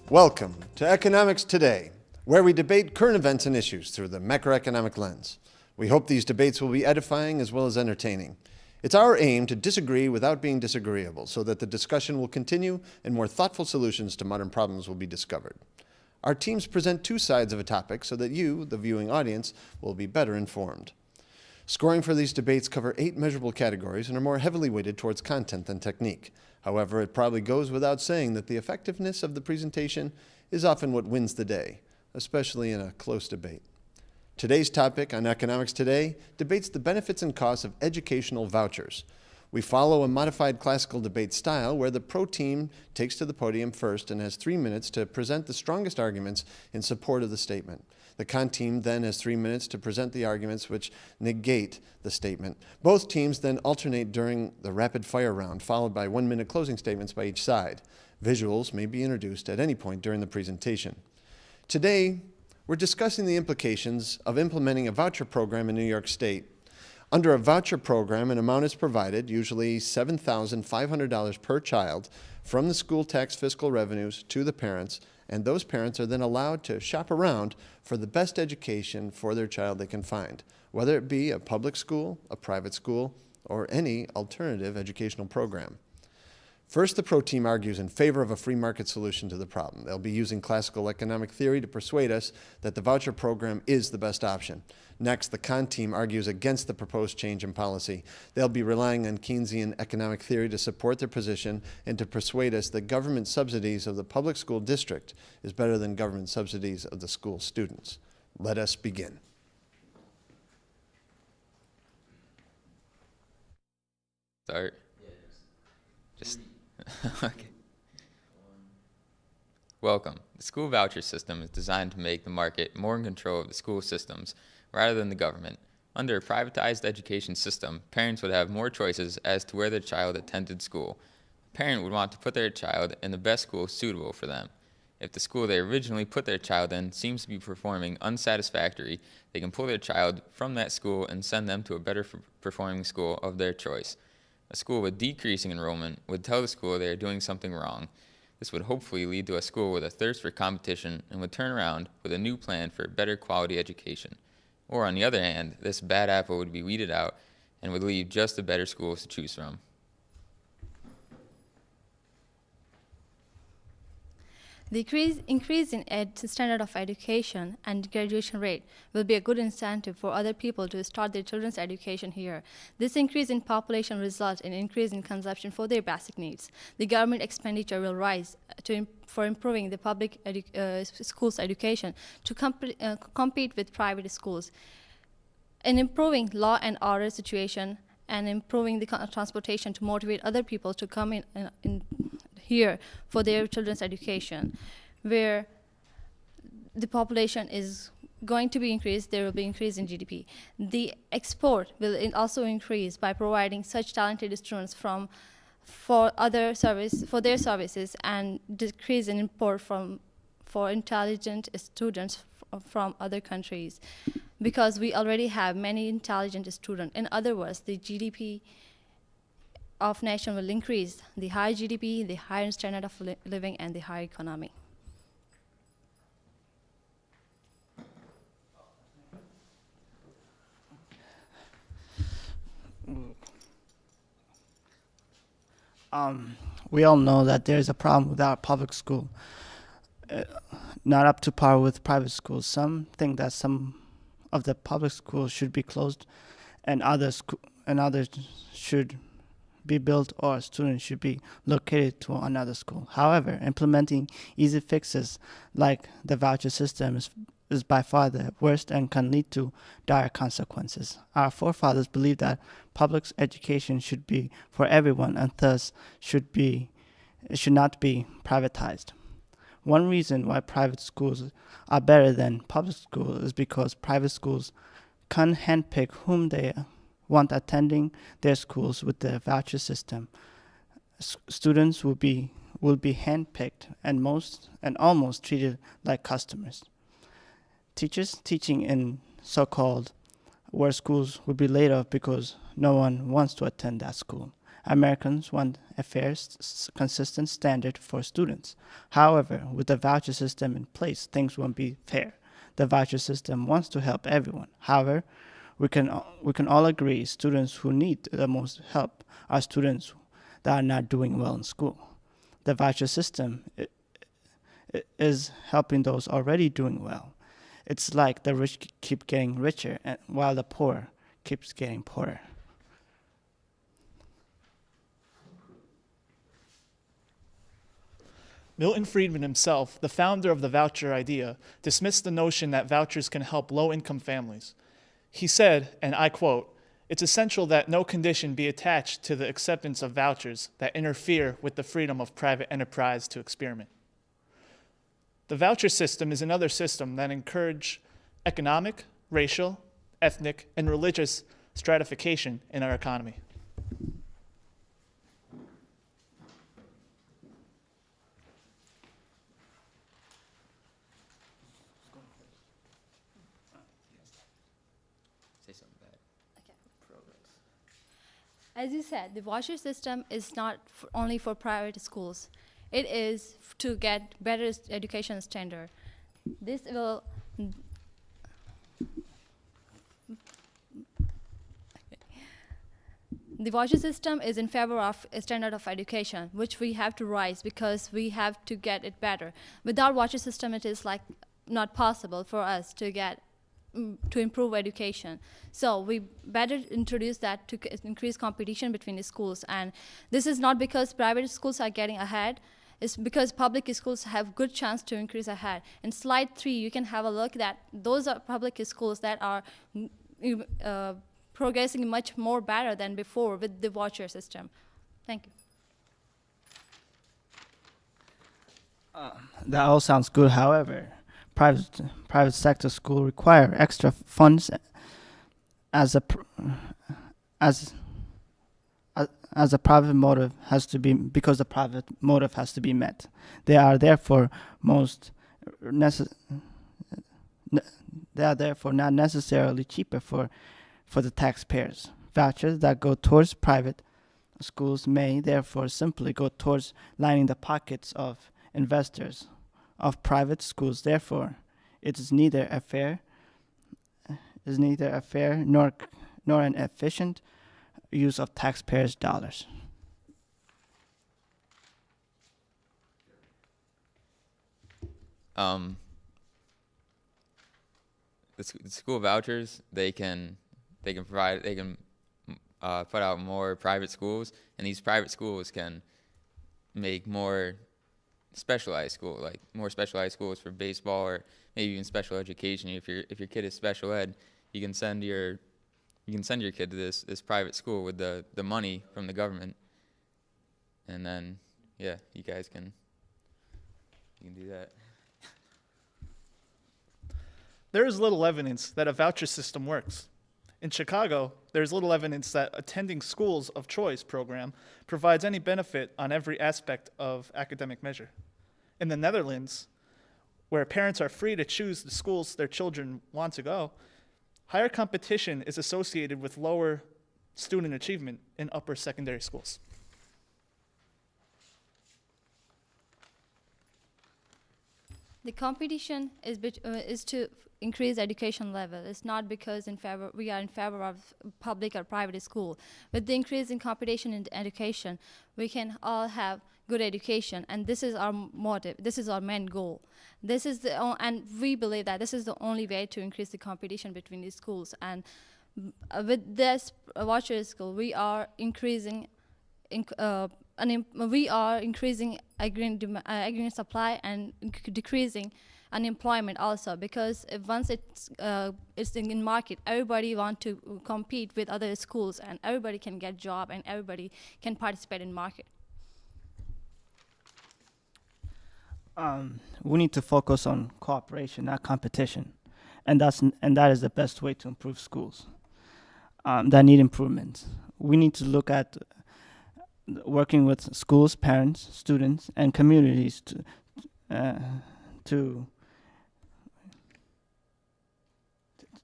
Welcome to Economics Today, where we debate current events and issues through the macroeconomic lens. We hope these debates will be edifying as well as entertaining. It's our aim to disagree without being disagreeable so that the discussion will continue and more thoughtful solutions to modern problems will be discovered. Our teams present two sides of a topic so that you, the viewing audience, will be better informed. Scoring for these debates cover 8 measurable categories and are more heavily weighted towards content than technique. However, it probably goes without saying that the effectiveness of the presentation is often what wins the day, especially in a close debate. Today's topic on Economics Today debates the benefits and costs of educational vouchers. We follow a modified classical debate style where the pro team takes to the podium first and has 3 minutes to present the strongest arguments in support of the statement. The con team then has 3 minutes to present the arguments which negate the statement. Both teams then alternate during the rapid fire round, followed by 1-minute closing statements by each side. Visuals may be introduced at any point during the presentation. Today, we're discussing the implications of implementing a voucher program in New York State. Under a voucher program, an amount is provided, usually $7,500 per child, from the school tax fiscal revenues to the parents, and those parents are then allowed to shop around for the best education for their child they can find, whether it be a public school, a private school, or any alternative educational program. First, the pro team argues in favor of a free market solution to the problem. They'll be using classical economic theory to persuade us that the voucher program is the best option. Next, the con team argues against the proposed change in policy. They'll be relying on Keynesian economic theory to support their position and to persuade us that government subsidies of the public school district is better than government subsidies of the school students. Let us begin. Start. Just okay. Welcome. The school voucher system is designed to make the market more in control of the school systems rather than the government. Under a privatized education system, parents would have more choices as to where their child attended school. A parent would want to put their child in the best school suitable for them. If the school they originally put their child in seems to be performing unsatisfactory, they can pull their child from that school and send them to a better performing school of their choice. A school with decreasing enrollment would tell the school they are doing something wrong. This would hopefully lead to a school with a thirst for competition and would turn around with a new plan for a better quality education. Or on the other hand, this bad apple would be weeded out and would leave just the better schools to choose from. The increase in standard of education and graduation rate will be a good incentive for other people to start their children's education here. This increase in population results in increase in consumption for their basic needs. The government expenditure will rise for improving the public schools education to compete with private schools. In improving law and order situation and improving the transportation to motivate other people to come in here for their children's education, where the population is going to be increased, there will be increase in GDP. The export will also increase by providing such talented students for their services, and decrease in import for intelligent students from other countries, because we already have many intelligent students. In other words, the GDP of nation will increase. The higher GDP, the higher standard of living, and the higher economy. We all know that there's a problem with our public school, not up to par with private schools. Some think that some of the public schools should be closed, and others should be built, or students should be located to another school. However, implementing easy fixes like the voucher system is by far the worst and can lead to dire consequences. Our forefathers believed that public education should be for everyone and thus it should not be privatized. One reason why private schools are better than public schools is because private schools can handpick whom they want attending their schools with the voucher system. Students will be handpicked and almost treated like customers. Teachers teaching in so-called where schools will be laid off because no one wants to attend that school. Americans want a fair, consistent standard for students. However, with the voucher system in place, things won't be fair. The voucher system wants to help everyone. However, we can all agree students who need the most help are students that are not doing well in school. The voucher system is helping those already doing well. It's like the rich keep getting richer while the poor keeps getting poorer. Milton Friedman himself, the founder of the voucher idea, dismissed the notion that vouchers can help low-income families. He said, and I quote, "It's essential that no condition be attached to the acceptance of vouchers that interfere with the freedom of private enterprise to experiment." The voucher system is another system that encourages economic, racial, ethnic, and religious stratification in our economy. Say something bad. As you said, the voucher system is not only for private schools. It is to get better education standard. This will The voucher system is in favor of a standard of education, which we have to rise because we have to get it better. Without voucher system, it is like not possible for us to get to improve education. So we better introduce that to increase competition between the schools. And this is not because private schools are getting ahead. It's because public schools have good chance to increase ahead. In slide 3, you can have a look that those are public schools that are progressing much more better than before with the voucher system. Thank you. That all sounds good. However, private sector school require extra funds as a private motive has to be because the private motive has to be met. They are therefore not necessarily cheaper for the taxpayers. Vouchers that go towards private schools may therefore simply go towards lining the pockets of investors of private schools. Therefore, it is neither a fair nor an efficient use of taxpayers' dollars. The school vouchers, they can put out more private schools, and these private schools can make more specialized schools for baseball or maybe even special education. If your kid is special ed, you can send your kid to this private school with the money from the government, and then you guys can do that. There is little evidence that a voucher system works. In Chicago, there is little evidence that attending schools of choice program provides any benefit on every aspect of academic measure. In the Netherlands, where parents are free to choose the schools their children want to go, higher competition is associated with lower student achievement in upper secondary schools. The competition is to increase education level. It's not because we are in favor of public or private school. With the increase in competition in education, we can all have good education, and this is our motive. This is our main goal. And we believe that this is the only way to increase the competition between these schools. And with this voucher school, we are increasing agreement supply and decreasing unemployment also, because once it's in market, everybody want to compete with other schools, and everybody can get job, and everybody can participate in market. We need to focus on cooperation, not competition, and that is the best way to improve schools that need improvements. We need to look at working with schools, parents, students, and communities to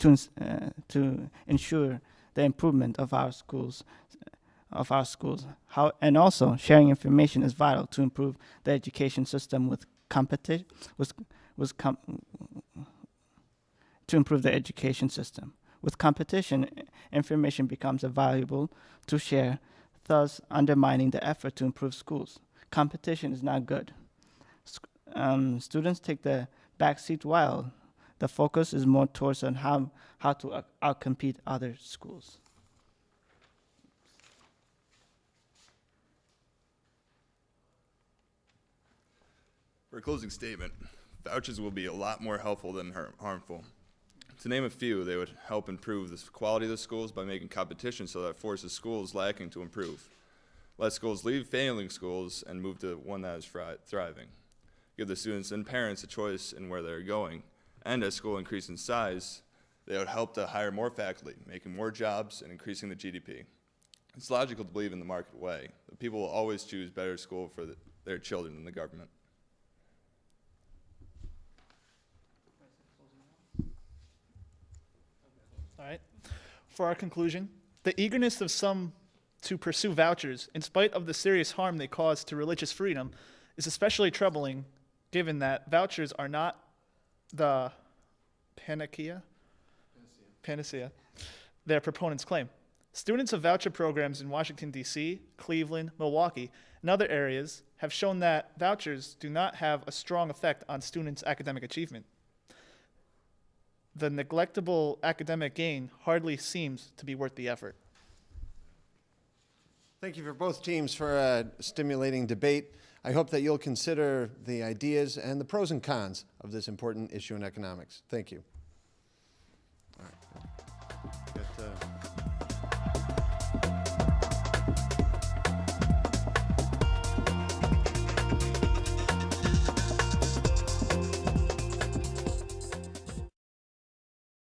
to ensure the improvement of our schools. And also, sharing information is vital to improve the education system to improve the education system. With competition, information becomes valuable to share, thus undermining the effort to improve schools. Competition is not good. Students take the backseat while the focus is more towards on how to outcompete other schools. For a closing statement, vouchers will be a lot more helpful than harmful. To name a few, they would help improve the quality of the schools by making competition so that it forces schools lacking to improve. Let schools leave failing schools and move to one that is thriving. Give the students and parents a choice in where they're going. And as school increases in size, they would help to hire more faculty, making more jobs and increasing the GDP. It's logical to believe in the market way. The people will always choose better school for their children than the government. All right. For our conclusion, the eagerness of some to pursue vouchers, in spite of the serious harm they cause to religious freedom, is especially troubling given that vouchers are not the panacea their proponents claim. Students of voucher programs in Washington, D.C., Cleveland, Milwaukee, and other areas have shown that vouchers do not have a strong effect on students' academic achievement. The neglectable academic gain hardly seems to be worth the effort. Thank you for both teams for a stimulating debate. I hope that you'll consider the ideas and the pros and cons of this important issue in economics. Thank you. All right.